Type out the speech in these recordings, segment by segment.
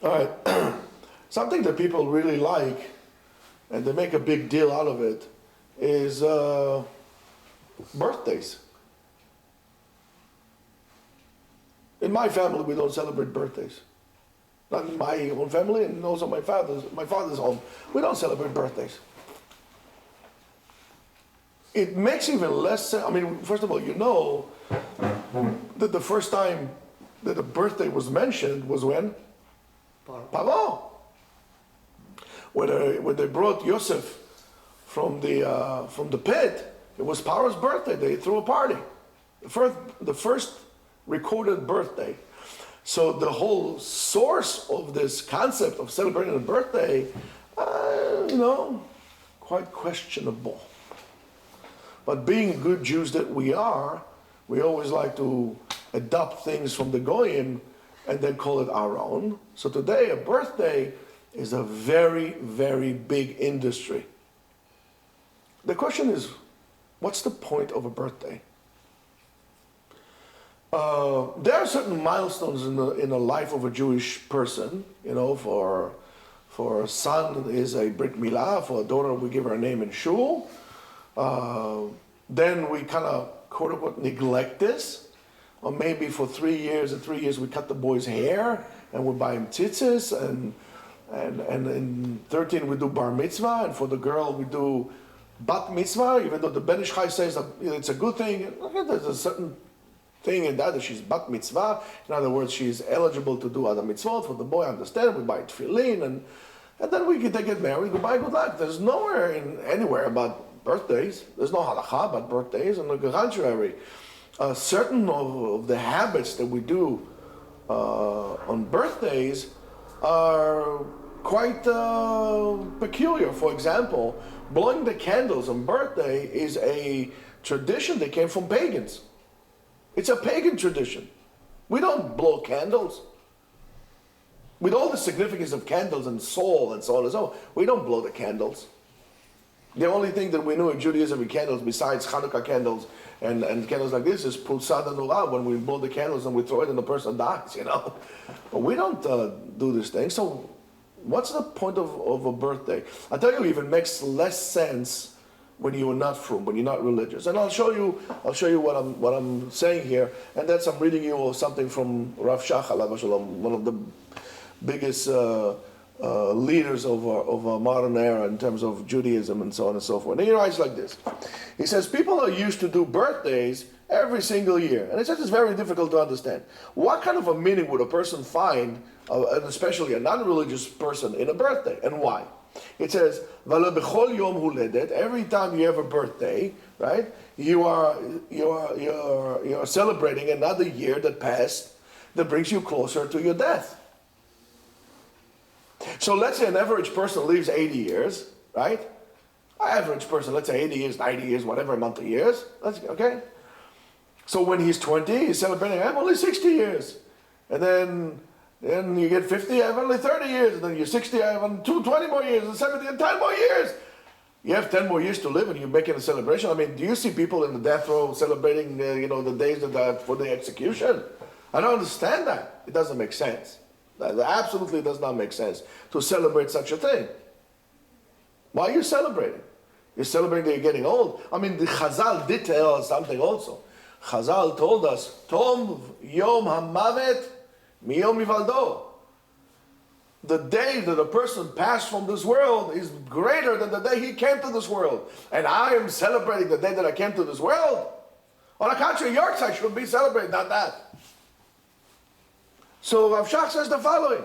All right. Something that people really like, and they make a big deal out of it, is birthdays. In my family, we don't celebrate birthdays. Not in my own family, and also my father's home. We don't celebrate birthdays. It makes even less sense. I mean, first of all, you know that the first time that a birthday was mentioned was when? Paro. When they brought Yosef from the pit, it was Paro's birthday. They threw a party. The first recorded birthday. So the whole source of this concept of celebrating a birthday, quite questionable. But being good Jews that we are, we always like to adopt things from the Goyim and then call it our own. So today, a birthday is a very, very big industry. The question is, what's the point of a birthday? There are certain milestones in the life of a Jewish person. For a son is a brit milah, for a daughter we give her a name in shul. Then we kind of quote unquote neglect this, or maybe for 3 years, in 3 years we cut the boy's hair and we buy him tzitzis, and in 13 we do bar mitzvah, and for the girl we do bat mitzvah, even though the Ben Ish Chai says that it's a good thing. There's a certain thing in that she's bat mitzvah. In other words, she's eligible to do other mitzvot. For the boy, I understand, we buy tefillin, and then they get married, goodbye, good luck. There's nowhere anywhere about birthdays. There's no halakha about birthdays. On the contrary, certain of the habits that we do on birthdays are quite peculiar. For example, blowing the candles on birthday is a tradition that came from pagans. It's a pagan tradition. We don't blow candles. With all the significance of candles and soul and so on and so on, we don't blow the candles. The only thing that we know in Judaism with candles, besides Hanukkah candles and candles like this, is Pulsad and Ula, when we blow the candles and we throw it and the person dies, But we don't do this thing. So what's the point of a birthday? I tell you, it even makes less sense when you are not frum, when you're not religious. And I'll show you what I'm saying here, and that's I'm reading you something from Rav Shach, alav shalom, one of the biggest leaders of our modern era in terms of Judaism and so on and so forth. And he writes like this. He says, people are used to do birthdays every single year. And he says it's very difficult to understand. What kind of a meaning would a person find, and especially a non-religious person, in a birthday, and why? It says, "V'lo b'chol yom huledet." Every time you have a birthday, right? You are celebrating another year that passed that brings you closer to your death. So let's say an average person lives 80 years, right? Average person, let's say 80 years, 90 years, whatever amount of years. Okay. So when he's 20, he's celebrating, I have only 60 years, and then you get 50, I have only 30 years. And then you're 60, I have 20 more years. And 70, and 10 more years. You have 10 more years to live and you're making a celebration. I mean, do you see people in the death row celebrating, the days for the execution? I don't understand that. It doesn't make sense. That absolutely does not make sense to celebrate such a thing. Why are you celebrating? You're celebrating that you're getting old. I mean, the Chazal did tell us something also. Chazal told us, Tom Yom HaMavet Miyom Ivaldo. The day that a person passed from this world is greater than the day he came to this world. And I am celebrating the day that I came to this world. On the contrary, your side should be celebrating, not that. So Rav Shach says the following.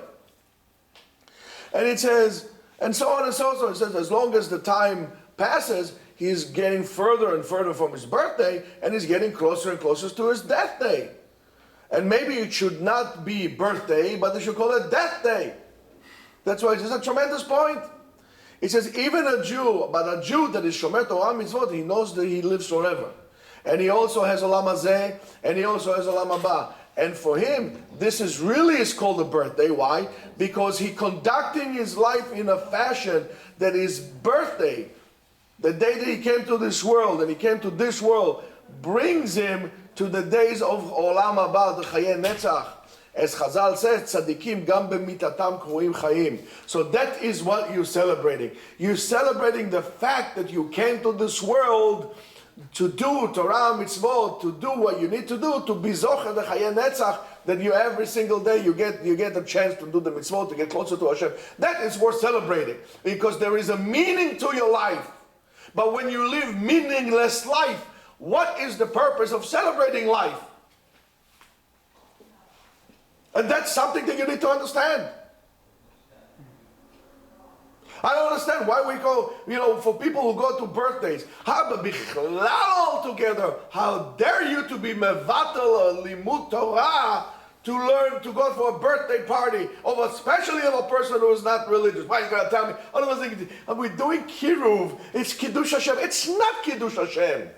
And it says, and so on and so on. It says, as long as the time passes, he's getting further and further from his birthday, and he's getting closer and closer to his death day. And maybe it should not be birthday, but they should call it death day. That's why it's a tremendous point. It says even a Jew, but a Jew that is shomer Torah mitzvot, he knows that he lives forever. And he also has olam hazeh, and he also has olam haba. And for him, this is called a birthday. Why? Because he conducting his life in a fashion that his birthday, the day that he came to this world, and he came to this world, brings him to the days of Olam Haba, the Chayei Netzach. As Chazal says, tzadikim gam b'mitatam kruim chayim. So that is what you're celebrating. You're celebrating the fact that you came to this world to do Torah mitzvot, to do what you need to do, to be zocher the chayei netzach, that you every single day you get a chance to do the mitzvot, to get closer to Hashem. That is worth celebrating, because there is a meaning to your life. But when you live meaningless life, what is the purpose of celebrating life? And that's something that you need to understand. I don't understand why we go, for people who go to birthdays, all together, how dare you to be mevatel or limud Torah to learn to go for a birthday party, especially of a person who is not religious. Why are you going to tell me? Are we doing kiruv? It's kiddush Hashem. It's not kiddush Hashem.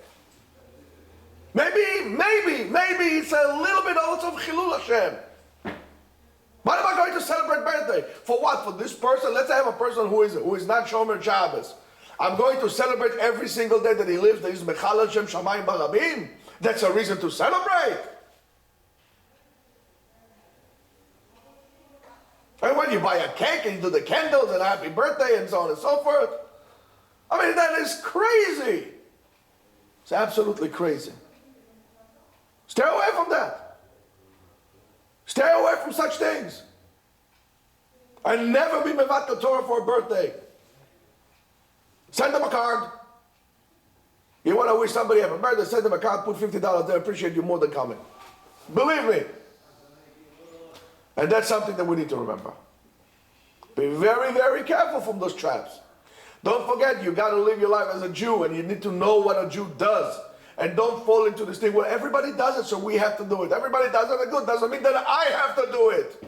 Maybe it's a little bit also of chilul Hashem. Why am I going to celebrate birthday? For what? For this person? Let's say I have a person who is not Shomer Shabbos. I'm going to celebrate every single day that he lives, that he's Mechal Hashem Shamayim Barabim. That's a reason to celebrate. And when you buy a cake and you do the candles and happy birthday and so on and so forth. I mean, that is crazy. It's absolutely crazy. Stay away from that. Stay away from such things. And never be mevatel Torah for a birthday. Send them a card. You want to wish somebody happy birthday, send them a card, put $50 there, appreciate you more than coming. Believe me. And that's something that we need to remember. Be very, very careful from those traps. Don't forget, you got to live your life as a Jew, and you need to know what a Jew does. And don't fall into this thing where everybody does it, so we have to do it. Everybody does it, good. Doesn't mean that I have to do it.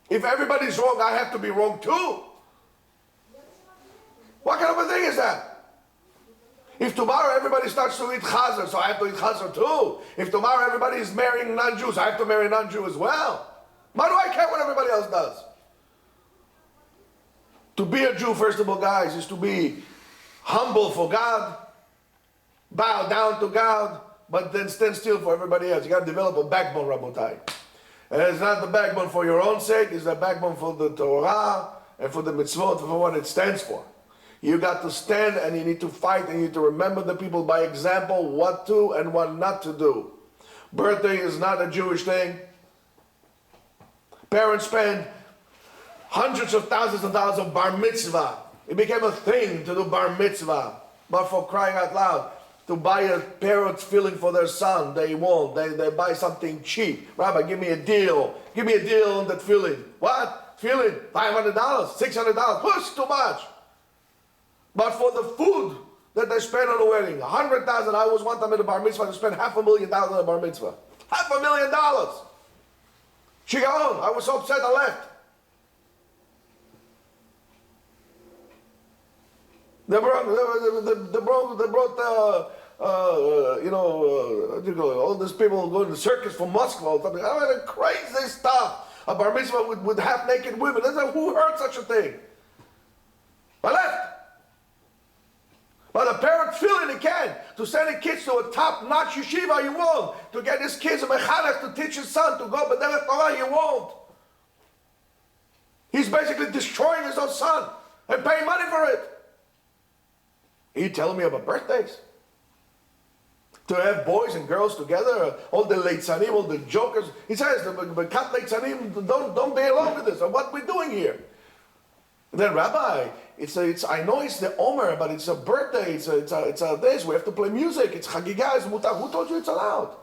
If everybody's wrong, I have to be wrong too. What kind of a thing is that? If tomorrow everybody starts to eat chazer, so I have to eat chazer too. If tomorrow everybody is marrying non-Jews, I have to marry a non-Jew as well. Why do I care what everybody else does? To be a Jew, first of all, guys, is to be humble for God, bow down to God, but then stand still for everybody else. You got to develop a backbone, Rabotai. And it's not the backbone for your own sake, it's the backbone for the Torah and for the mitzvot, for what it stands for. You got to stand and you need to fight and you need to remember the people by example what to and what not to do. Birthday is not a Jewish thing. Parents spend hundreds of thousands of dollars on bar mitzvah. It became a thing to do bar mitzvah. But for crying out loud, to buy a pair of tefillin for their son, they won't. They buy something cheap. Rabbi, give me a deal. Give me a deal on the tefillin. What? Tefillin? $500? $600? Push, too much. But for the food that they spend on a wedding, $100,000. I always want them at a bar mitzvah to spend $500,000 on a bar mitzvah. $500,000. Shigaon, I was so upset I left. They brought all these people going to the circus from Moscow. I mean, crazy stuff. A bar mitzvah with half-naked women. Who heard such a thing? I left. But a parent feeling he can to send his kids to a top-notch yeshiva, you won't. To get his kids a mechanech to teach his son to go b'derech Torah, you won't. He's basically destroying his own son and paying money for it. Are you telling me about birthdays? To have boys and girls together, all the leitzanim, all the jokers. He says, the kat leitzanim, don't be along with this. What are we doing here? And then, Rabbi, I know it's the Omer, but it's a birthday. It's a this. We have to play music. It's chagigah. It's mutar. Who told you it's allowed?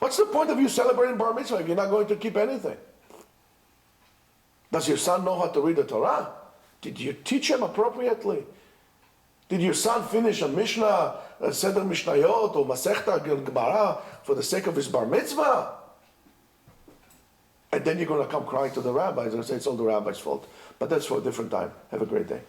What's the point of you celebrating bar mitzvah if you're not going to keep anything? Does your son know how to read the Torah? Did you teach him appropriately? Did your son finish a Mishnah, a Seder Mishnayot, or Masechta Gemara for the sake of his bar mitzvah? And then you're going to come crying to the rabbis and say it's all the rabbi's fault. But that's for a different time. Have a great day.